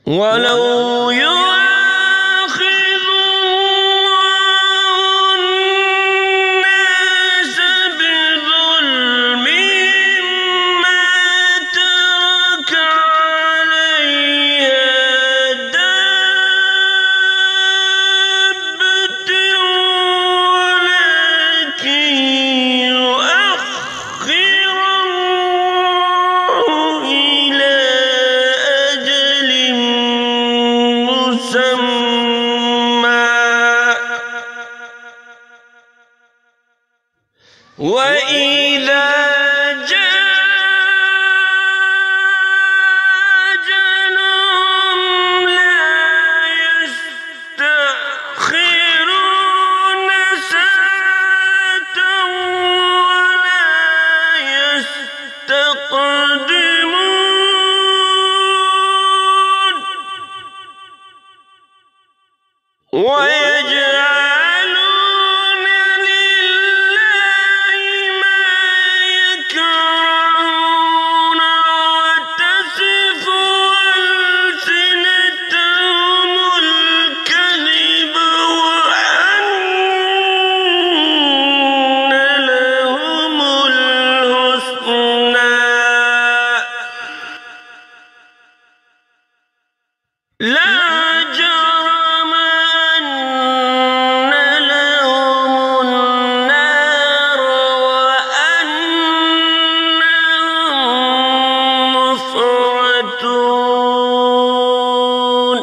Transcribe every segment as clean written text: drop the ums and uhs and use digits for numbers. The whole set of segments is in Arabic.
ولو يؤاخذ الله الناس بظلمهم ما ترك عليها دابة ولكن يؤخرهم إلى أجل مسمى وإذا جاء أجلهم لا يستأخرون ساعة ولا يستقدمون ويجعلون لله ما يكرهون وتصف ألسنتهم الكذب وأن لهم الحسنى لا جرم أن لهم النار وأنهم مفرطون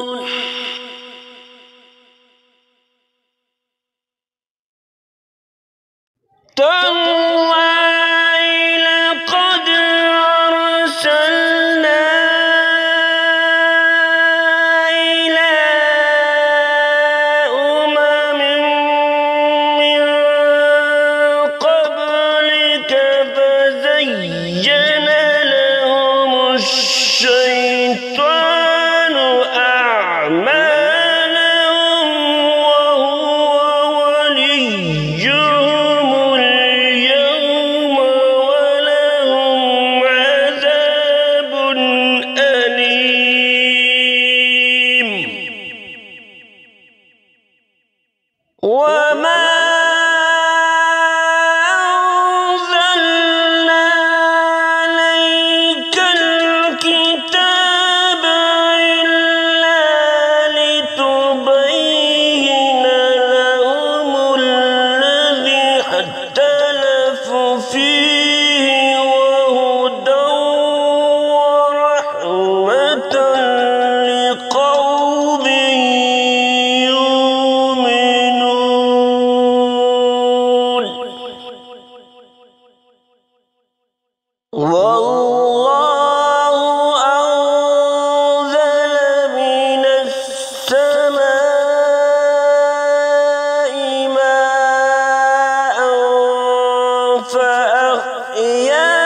تالله لقد أرسلنا إلى أمم من قبلك فزين لهم الشيطان أعمالهم وهو وليهم اليوم ولهم عذاب أليم وما أنزلنا عليك الكتاب إلا لتبين لهم الذي اختلفوا فيه وهدى ورحمة لقوم يؤمنون والله أنزل من السماء ماء فأحيا